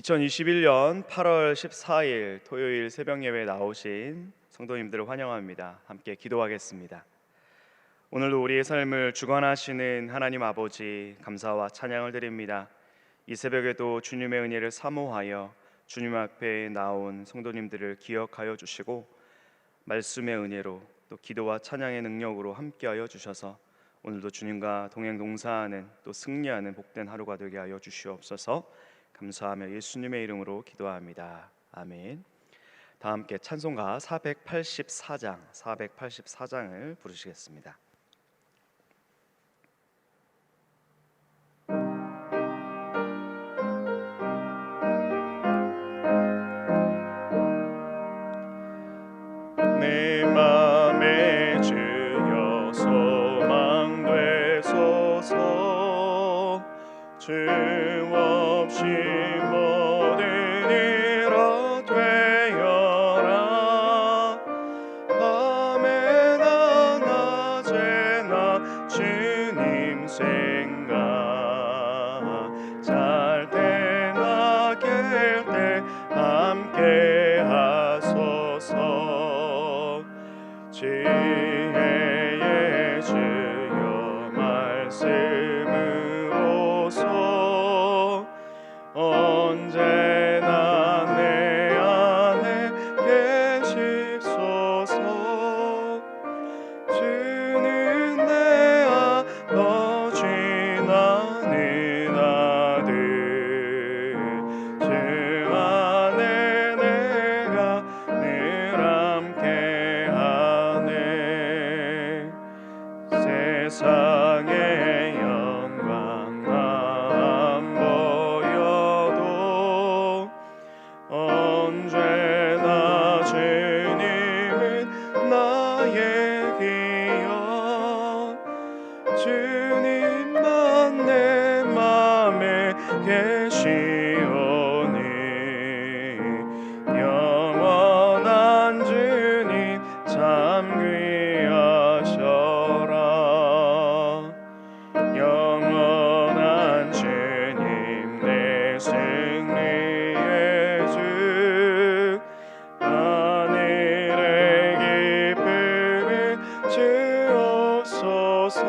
2021년 8월 14일 토요일 새벽 예배 나오신 성도님들을 환영합니다. 함께 기도하겠습니다. 오늘도 우리의 삶을 주관하시는 하나님 아버지, 감사와 찬양을 드립니다. 이 새벽에도 주님의 은혜를 사모하여 주님 앞에 나온 성도님들을 기억하여 주시고 말씀의 은혜로 또 기도와 찬양의 능력으로 함께하여 주셔서 오늘도 주님과 동행 동사하는 또 승리하는 복된 하루가 되게 하여 주시옵소서. 감사하며 예수님의 이름으로 기도합니다. 아멘. 다 함께 찬송가 484장을 부르시겠습니다. 내 맘에 주여 소망 되소서. 주 없이 모든 일 되어라. 밤에나 낮에나 주님 생각, 잘 때나 깰 때 함께 하소서. 지혜의 주여 말씀으로서 언제나 내 안에 계십소서. 주는 내 아버지 나는 아들, 주 안에 내가 늘 함께하네. 세상의 영광 안 보여도 언제나 주님은 나의 기여. 주님만 내 맘에 계시오니 영원한 주님 참 귀하셔라. 영원한 주님 내 승리의 주, 하늘의 기쁨을 주옵소서.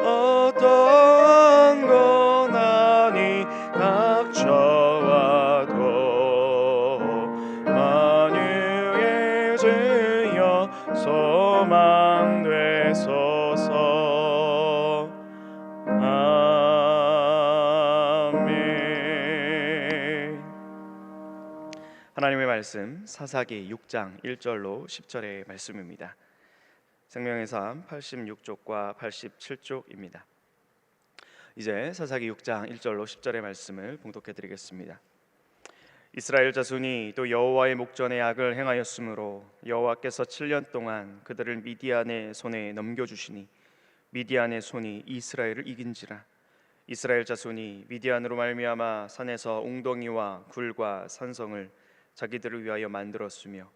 어떠한 고난이 닥쳐와도 만유의 주여 소망 되소서. 아멘. 하나님의 말씀 사사기 6장 1절로 10절의 말씀입니다. 생명의 삶 86쪽과 87쪽입니다. 이제 사사기 6장 1절로 10절의 말씀을 봉독해 드리겠습니다. 이스라엘 자손이 또 여호와의 목전에 악을 행하였으므로 여호와께서 7년 동안 그들을 미디안의 손에 넘겨주시니 미디안의 손이 이스라엘을 이긴지라. 이스라엘 자손이 미디안으로 말미암아 산에서 웅덩이와 굴과 산성을 자기들을 위하여 만들었으며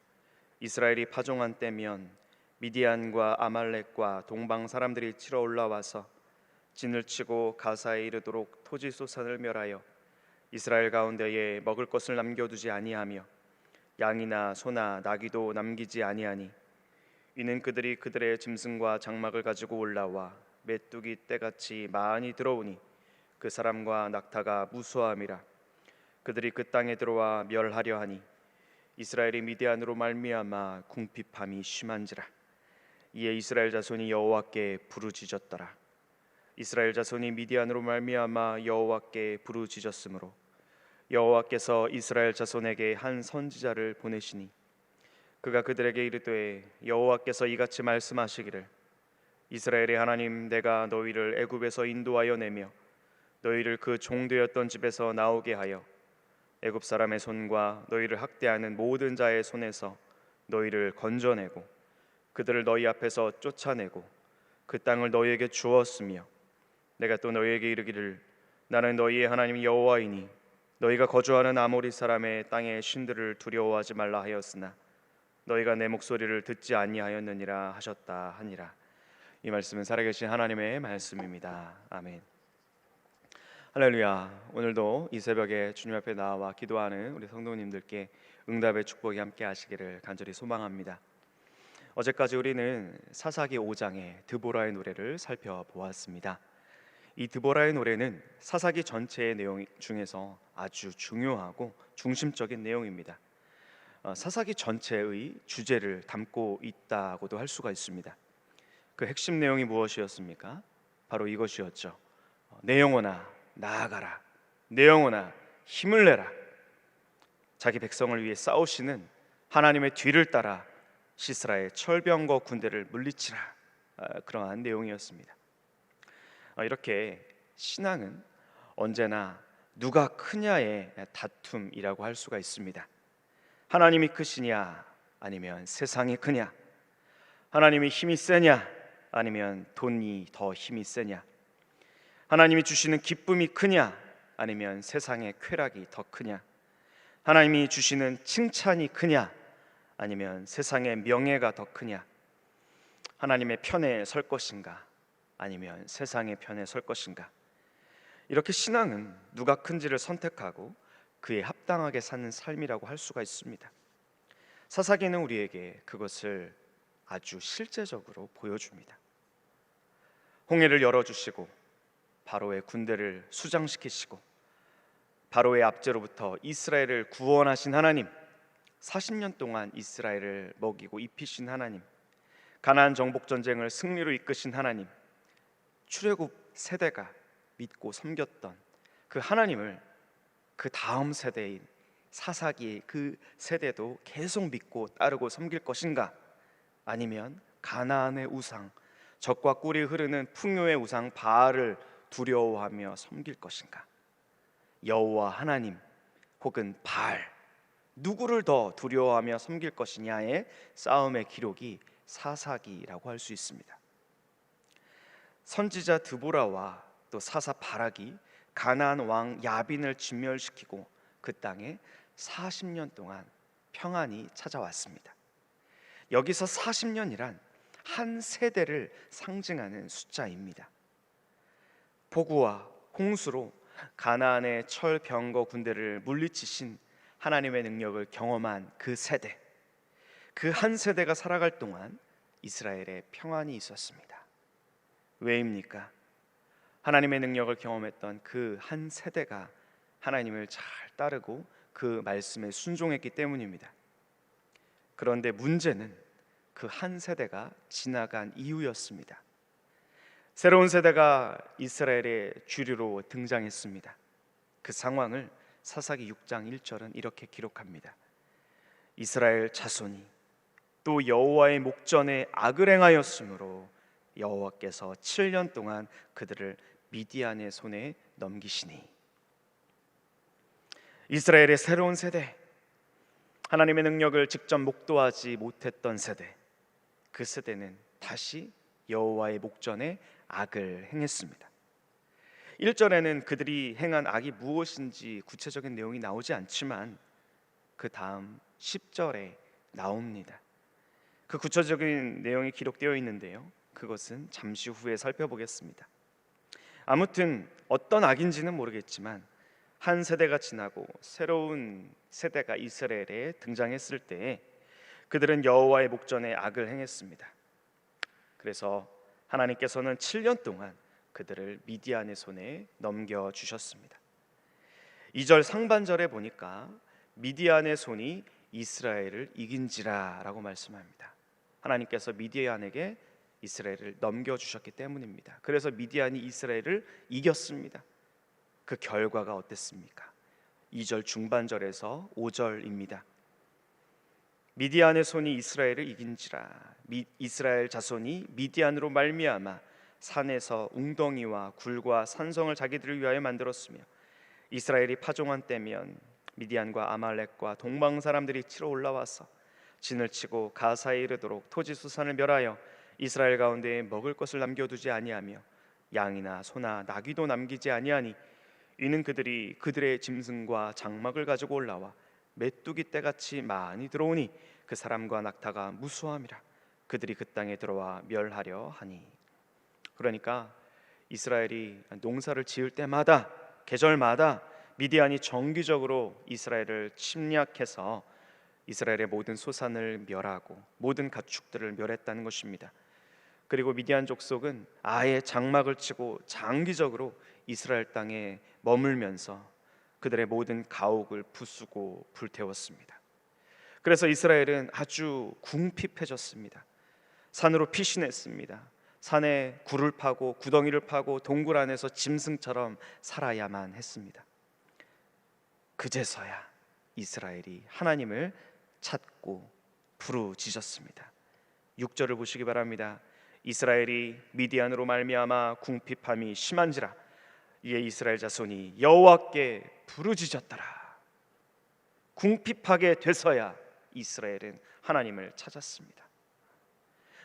이스라엘이 파종한 때면 미디안과 아말렉과 동방 사람들이 치러 올라와서 진을 치고 가사에 이르도록 토지 소산을 멸하여 이스라엘 가운데에 먹을 것을 남겨두지 아니하며 양이나 소나 나귀도 남기지 아니하니 이는 그들이 그들의 짐승과 장막을 가지고 올라와 메뚜기 떼같이 많이 들어오니 그 사람과 낙타가 무수함이라. 그들이 그 땅에 들어와 멸하려 하니 이스라엘이 미디안으로 말미암아 궁핍함이 심한지라. 이에 이스라엘 자손이 여호와께 부르짖었더라. 이스라엘 자손이 미디안으로 말미암아 여호와께 부르짖었으므로 여호와께서 이스라엘 자손에게 한 선지자를 보내시니 그가 그들에게 이르되 여호와께서 이같이 말씀하시기를 이스라엘의 하나님 내가 너희를 애굽에서 인도하여 내며 너희를 그 종되었던 집에서 나오게 하여 애굽 사람의 손과 너희를 학대하는 모든 자의 손에서 너희를 건져내고 그들을 너희 앞에서 쫓아내고 그 땅을 너희에게 주었으며 내가 또 너희에게 이르기를 나는 너희의 하나님 여호와이니 너희가 거주하는 아모리 사람의 땅의 신들을 두려워하지 말라 하였으나 너희가 내 목소리를 듣지 아니하였느니라 하셨다 하니라. 이 말씀은 살아계신 하나님의 말씀입니다. 아멘. 할렐루야. 오늘도 이 새벽에 주님 앞에 나와 기도하는 우리 성도님들께 응답의 축복이 함께 하시기를 간절히 소망합니다. 어제까지 우리는 사사기 5장의 드보라의 노래를 살펴보았습니다. 이 드보라의 노래는 사사기 전체의 내용 중에서 아주 중요하고 중심적인 내용입니다. 사사기 전체의 주제를 담고 있다고도 할 수가 있습니다. 그 핵심 내용이 무엇이었습니까? 바로 이것이었죠. 내 영혼아 나아가라. 내 영혼아 힘을 내라. 자기 백성을 위해 싸우시는 하나님의 뒤를 따라 시스라의 철병거 군대를 물리치라. 그러한 내용이었습니다. 이렇게 신앙은 언제나 누가 크냐의 다툼이라고 할 수가 있습니다. 하나님이 크시냐 아니면 세상이 크냐, 하나님이 힘이 세냐 아니면 돈이 더 힘이 세냐, 하나님이 주시는 기쁨이 크냐 아니면 세상의 쾌락이 더 크냐, 하나님이 주시는 칭찬이 크냐 아니면 세상의 명예가 더 크냐, 하나님의 편에 설 것인가 아니면 세상의 편에 설 것인가. 이렇게 신앙은 누가 큰지를 선택하고 그에 합당하게 사는 삶이라고 할 수가 있습니다. 사사기는 우리에게 그것을 아주 실제적으로 보여줍니다. 홍해를 열어주시고 바로의 군대를 수장시키시고 바로의 압제로부터 이스라엘을 구원하신 하나님, 40년 동안 이스라엘을 먹이고 입히신 하나님, 가나안 정복 전쟁을 승리로 이끄신 하나님, 출애굽 세대가 믿고 섬겼던 그 하나님을 그 다음 세대인 사사기 그 세대도 계속 믿고 따르고 섬길 것인가, 아니면 가나안의 우상, 적과 꿀이 흐르는 풍요의 우상 바알을 두려워하며 섬길 것인가, 여호와 하나님 혹은 바알, 누구를 더 두려워하며 섬길 것이냐의 싸움의 기록이 사사기라고 할 수 있습니다. 선지자 드보라와 또 사사 바락이 가나안 왕 야빈을 진멸시키고 그 땅에 40년 동안 평안이 찾아왔습니다. 여기서 40년이란 한 세대를 상징하는 숫자입니다. 폭우와 홍수로 가나안의 철병거 군대를 물리치신 하나님의 능력을 경험한 그 세대, 그 한 세대가 살아갈 동안 이스라엘에 평안이 있었습니다. 왜입니까? 하나님의 능력을 경험했던 그 한 세대가 하나님을 잘 따르고 그 말씀에 순종했기 때문입니다. 그런데 문제는 그 한 세대가 지나간 이후였습니다. 새로운 세대가 이스라엘의 주류로 등장했습니다. 그 상황을 사사기 6장 1절은 이렇게 기록합니다. 이스라엘 자손이 또 여호와의 목전에 악을 행하였으므로 여호와께서 7년 동안 그들을 미디안의 손에 넘기시니. 이스라엘의 새로운 세대, 하나님의 능력을 직접 목도하지 못했던 세대, 그 세대는 다시 여호와의 목전에 악을 행했습니다. 1절에는 그들이 행한 악이 무엇인지 구체적인 내용이 나오지 않지만 그 다음 10절에 나옵니다. 그 구체적인 내용이 기록되어 있는데요, 그것은 잠시 후에 살펴보겠습니다. 아무튼 어떤 악인지는 모르겠지만 한 세대가 지나고 새로운 세대가 이스라엘에 등장했을 때 그들은 여호와의 목전에 악을 행했습니다. 그래서 하나님께서는 7년 동안 그들을 미디안의 손에 넘겨주셨습니다. 2절 상반절에 보니까 미디안의 손이 이스라엘을 이긴지라 라고 말씀합니다. 하나님께서 미디안에게 이스라엘을 넘겨주셨기 때문입니다. 그래서 미디안이 이스라엘을 이겼습니다. 그 결과가 어땠습니까? 2절 중반절에서 5절입니다. 미디안의 손이 이스라엘을 이긴지라, 이스라엘 자손이 미디안으로 말미암아 산에서 웅덩이와 굴과 산성을 자기들을 위하여 만들었으며 이스라엘이 파종한 때면 미디안과 아말렉과 동방 사람들이 치러 올라와서 진을 치고 가사에 이르도록 토지수산을 멸하여 이스라엘 가운데 먹을 것을 남겨두지 아니하며 양이나 소나 나귀도 남기지 아니하니 이는 그들이 그들의 짐승과 장막을 가지고 올라와 메뚜기 떼같이 많이 들어오니 그 사람과 낙타가 무수함이라. 그들이 그 땅에 들어와 멸하려 하니. 그러니까 이스라엘이 농사를 지을 때마다 계절마다 미디안이 정기적으로 이스라엘을 침략해서 이스라엘의 모든 소산을 멸하고 모든 가축들을 멸했다는 것입니다. 그리고 미디안 족속은 아예 장막을 치고 장기적으로 이스라엘 땅에 머물면서 그들의 모든 가옥을 부수고 불태웠습니다. 그래서 이스라엘은 아주 궁핍해졌습니다. 산으로 피신했습니다. 산에 굴을 파고 구덩이를 파고 동굴 안에서 짐승처럼 살아야만 했습니다. 그제서야 이스라엘이 하나님을 찾고 부르짖었습니다. 6절을 보시기 바랍니다. 이스라엘이 미디안으로 말미암아 궁핍함이 심한지라 이에 이스라엘 자손이 여호와께 부르짖었더라. 궁핍하게 돼서야 이스라엘은 하나님을 찾았습니다.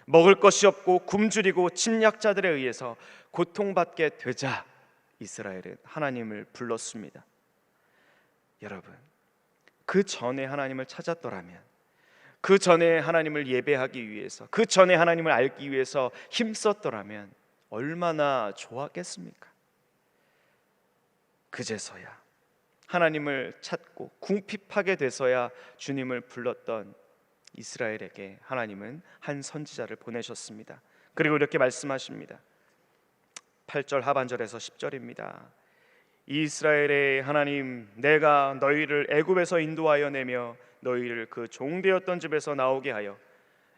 먹을 것이 없고 굶주리고 침략자들에 의해서 고통받게 되자 이스라엘은 하나님을 불렀습니다. 여러분, 그 전에 하나님을 찾았더라면, 그 전에 하나님을 예배하기 위해서, 그 전에 하나님을 알기 위해서 힘썼더라면 얼마나 좋았겠습니까? 그제서야 하나님을 찾고 궁핍하게 돼서야 주님을 불렀던 이스라엘에게 하나님은 한 선지자를 보내셨습니다. 그리고 이렇게 말씀하십니다. 8절 하반절에서 10절입니다. 이스라엘의 하나님, 내가 너희를 애굽에서 인도하여 내며 너희를 그 종되었던 집에서 나오게 하여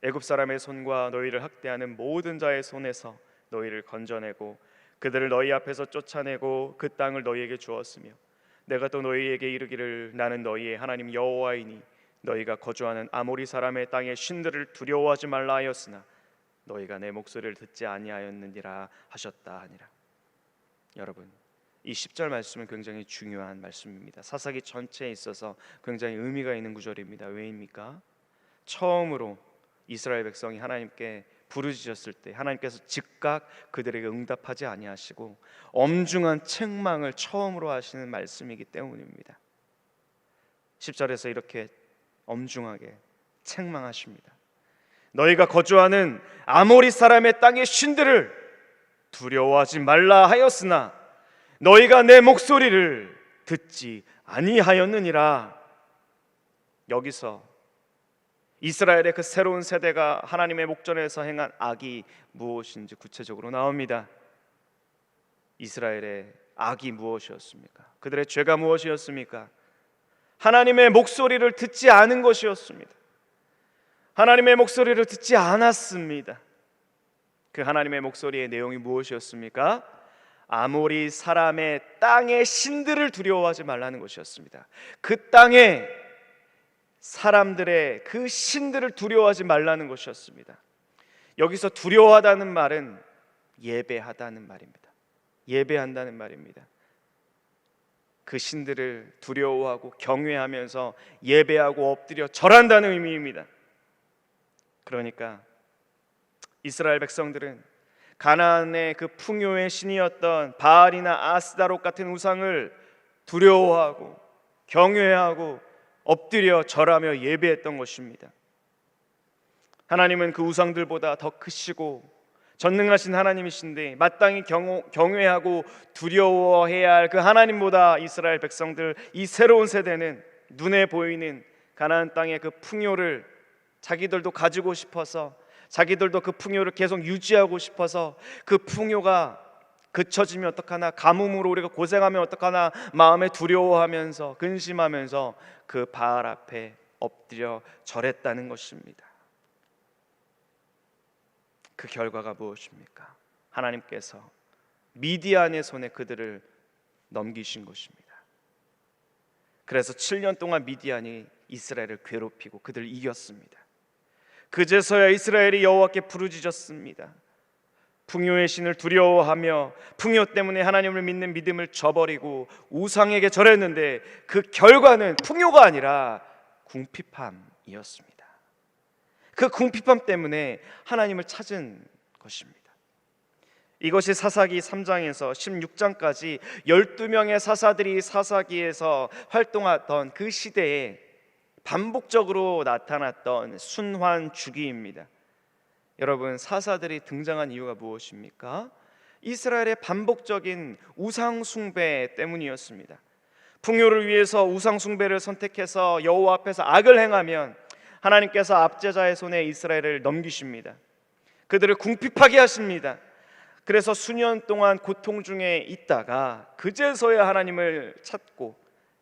애굽 사람의 손과 너희를 학대하는 모든 자의 손에서 너희를 건져내고 그들을 너희 앞에서 쫓아내고 그 땅을 너희에게 주었으며 내가 또 너희에게 이르기를 나는 너희의 하나님 여호와이니 너희가 거주하는 아모리 사람의 땅의 신들을 두려워하지 말라 하였으나 너희가 내 목소리를 듣지 아니하였느니라 하셨다 하니라. 여러분, 이 10절 말씀은 굉장히 중요한 말씀입니다. 사사기 전체에 있어서 굉장히 의미가 있는 구절입니다. 왜입니까? 처음으로 이스라엘 백성이 하나님께 부르짖었을 때 하나님께서 즉각 그들에게 응답하지 아니하시고 엄중한 책망을 처음으로 하시는 말씀이기 때문입니다. 10절에서 이렇게 엄중하게 책망하십니다. 너희가 거주하는 아모리 사람의 땅의 신들을 두려워하지 말라 하였으나 너희가 내 목소리를 듣지 아니하였느니라. 여기서 이스라엘의 그 새로운 세대가 하나님의 목전에서 행한 악이 무엇인지 구체적으로 나옵니다. 이스라엘의 악이 무엇이었습니까? 그들의 죄가 무엇이었습니까? 하나님의 목소리를 듣지 않은 것이었습니다. 하나님의 목소리를 듣지 않았습니다. 그 하나님의 목소리의 내용이 무엇이었습니까? 아모리 사람의 땅의 신들을 두려워하지 말라는 것이었습니다. 그 땅에 사람들의 그 신들을 두려워하지 말라는 것이었습니다. 여기서 두려워하다는 말은 예배하다는 말입니다. 예배한다는 말입니다. 그 신들을 두려워하고 경외하면서 예배하고 엎드려 절한다는 의미입니다. 그러니까 이스라엘 백성들은 가나안의 그 풍요의 신이었던 바알이나 아스다롯 같은 우상을 두려워하고 경외하고 엎드려 절하며 예배했던 것입니다. 하나님은 그 우상들보다 더 크시고 전능하신 하나님이신데 마땅히 경외하고 두려워해야 할 그 하나님보다 이스라엘 백성들, 이 새로운 세대는 눈에 보이는 가나안 땅의 그 풍요를 자기들도 가지고 싶어서, 자기들도 그 풍요를 계속 유지하고 싶어서 그 풍요가 그쳐지면 어떡하나, 가뭄으로 우리가 고생하면 어떡하나 마음에 두려워하면서 근심하면서 그 바알 앞에 엎드려 절했다는 것입니다. 그 결과가 무엇입니까? 하나님께서 미디안의 손에 그들을 넘기신 것입니다. 그래서 7년 동안 미디안이 이스라엘을 괴롭히고 그들을 이겼습니다. 그제서야 이스라엘이 여호와께 부르짖었습니다. 풍요의 신을 두려워하며 풍요 때문에 하나님을 믿는 믿음을 저버리고 우상에게 절했는데 그 결과는 풍요가 아니라 궁핍함이었습니다. 그 궁핍함 때문에 하나님을 찾은 것입니다. 이것이 사사기 3장에서 16장까지 12명의 사사들이 사사기에서 활동하던 그 시대에 반복적으로 나타났던 순환 주기입니다. 여러분, 사사들이 등장한 이유가 무엇입니까? 이스라엘의 반복적인 우상 숭배 때문이었습니다. 풍요를 위해서 우상 숭배를 선택해서 여호와 앞에서 악을 행하면 하나님께서 압제자의 손에 이스라엘을 넘기십니다. 그들을 궁핍하게 하십니다. 그래서 수년 동안 고통 중에 있다가 그제서야 하나님을 찾고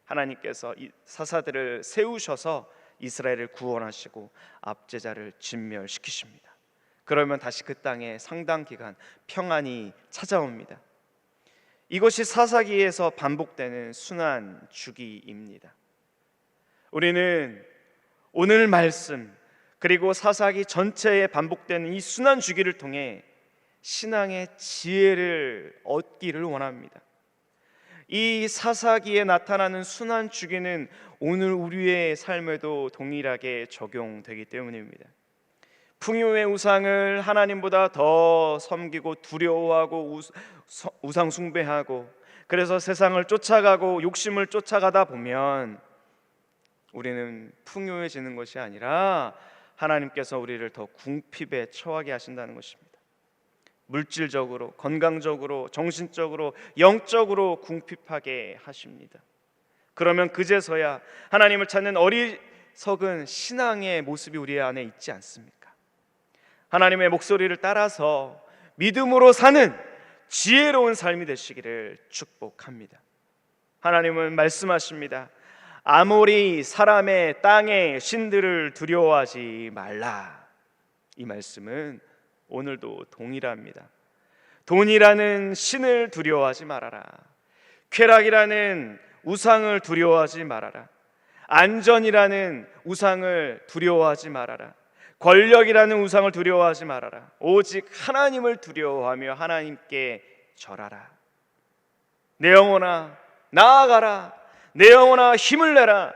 하나님께서 이 사사들을 세우셔서 이스라엘을 구원하시고 압제자를 진멸시키십니다. 그러면 다시 그 땅에 상당 기간 평안이 찾아옵니다. 이것이 사사기에서 반복되는 순환 주기입니다. 우리는 오늘 말씀 그리고 사사기 전체에 반복되는 이 순환 주기를 통해 신앙의 지혜를 얻기를 원합니다. 이 사사기에 나타나는 순환 주기는 오늘 우리의 삶에도 동일하게 적용되기 때문입니다. 풍요의 우상을 하나님보다 더 섬기고 두려워하고 우상 숭배하고 그래서 세상을 쫓아가고 욕심을 쫓아가다 보면 우리는 풍요해지는 것이 아니라 하나님께서 우리를 더 궁핍에 처하게 하신다는 것입니다. 물질적으로, 건강적으로, 정신적으로, 영적으로 궁핍하게 하십니다. 그러면 그제서야 하나님을 찾는 어리석은 신앙의 모습이 우리 안에 있지 않습니까? 하나님의 목소리를 따라서 믿음으로 사는 지혜로운 삶이 되시기를 축복합니다. 하나님은 말씀하십니다. 아무리 사람의 땅의 신들을 두려워하지 말라. 이 말씀은 오늘도 동일합니다. 돈이라는 신을 두려워하지 말아라. 쾌락이라는 우상을 두려워하지 말아라. 안전이라는 우상을 두려워하지 말아라. 권력이라는 우상을 두려워하지 말아라. 오직 하나님을 두려워하며 하나님께 절하라. 내 영혼아 나아가라. 내 영혼아 힘을 내라.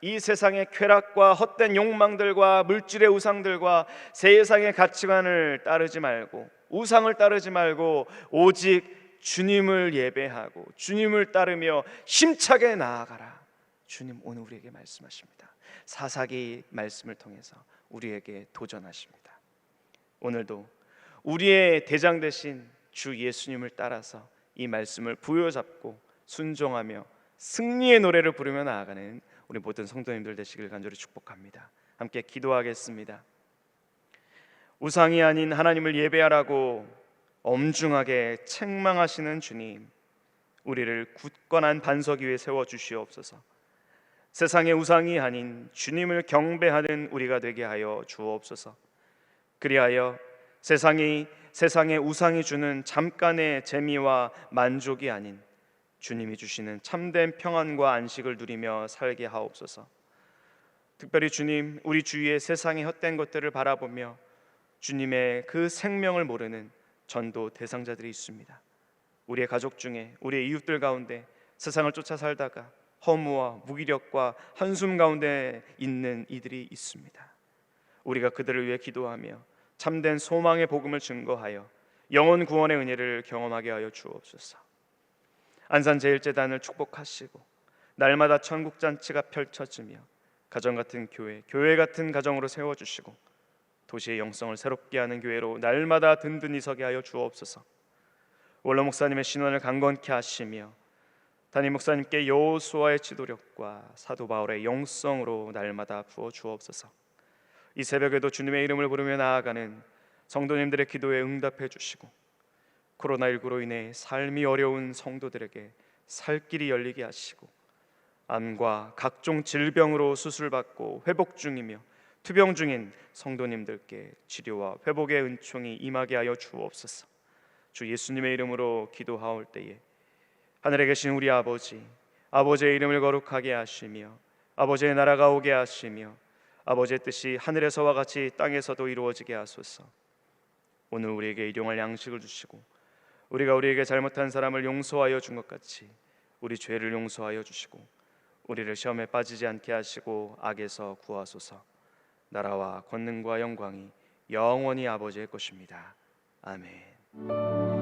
이 세상의 쾌락과 헛된 욕망들과 물질의 우상들과 세상의 가치관을 따르지 말고 우상을 따르지 말고 오직 주님을 예배하고 주님을 따르며 힘차게 나아가라. 주님 오늘 우리에게 말씀하십니다. 사사기 말씀을 통해서 우리에게 도전하십니다. 오늘도 우리의 대장 되신 주 예수님을 따라서 이 말씀을 부여잡고 순종하며 승리의 노래를 부르며 나아가는 우리 모든 성도님들 되시길 간절히 축복합니다. 함께 기도하겠습니다. 우상이 아닌 하나님을 예배하라고 엄중하게 책망하시는 주님, 우리를 굳건한 반석 위에 세워주시옵소서. 세상의 우상이 아닌 주님을 경배하는 우리가 되게 하여 주옵소서. 그리하여 세상의 우상이 주는 잠깐의 재미와 만족이 아닌 주님이 주시는 참된 평안과 안식을 누리며 살게 하옵소서. 특별히 주님, 우리 주위의 세상의 헛된 것들을 바라보며 주님의 그 생명을 모르는 전도 대상자들이 있습니다. 우리의 가족 중에, 우리의 이웃들 가운데 세상을 쫓아 살다가 허무와 무기력과 한숨 가운데 있는 이들이 있습니다. 우리가 그들을 위해 기도하며 참된 소망의 복음을 증거하여 영혼 구원의 은혜를 경험하게 하여 주옵소서. 안산제일제단을 축복하시고 날마다 천국잔치가 펼쳐지며 가정 같은 교회 같은 가정으로 세워주시고 도시의 영성을 새롭게 하는 교회로 날마다 든든히 서게 하여 주옵소서. 원로 목사님의 신원을 강건케 하시며 담임 목사님께 여호수아의 지도력과 사도 바울의 영성으로 날마다 부어 주옵소서. 이 새벽에도 주님의 이름을 부르며 나아가는 성도님들의 기도에 응답해 주시고 코로나19로 인해 삶이 어려운 성도들에게 살 길이 열리게 하시고 암과 각종 질병으로 수술받고 회복 중이며 투병 중인 성도님들께 치료와 회복의 은총이 임하게 하여 주옵소서. 주 예수님의 이름으로 기도하올 때에 하늘에 계신 우리 아버지의 이름을 거룩하게 하시며 아버지의 나라가 오게 하시며 아버지의 뜻이 하늘에서와 같이 땅에서도 이루어지게 하소서. 오늘 우리에게 일용할 양식을 주시고 우리에게 잘못한 사람을 용서하여 준 것 같이 우리 죄를 용서하여 주시고 우리를 시험에 빠지지 않게 하시고 악에서 구하소서. 나라와 권능과 영광이 영원히 아버지의 것입니다. 아멘.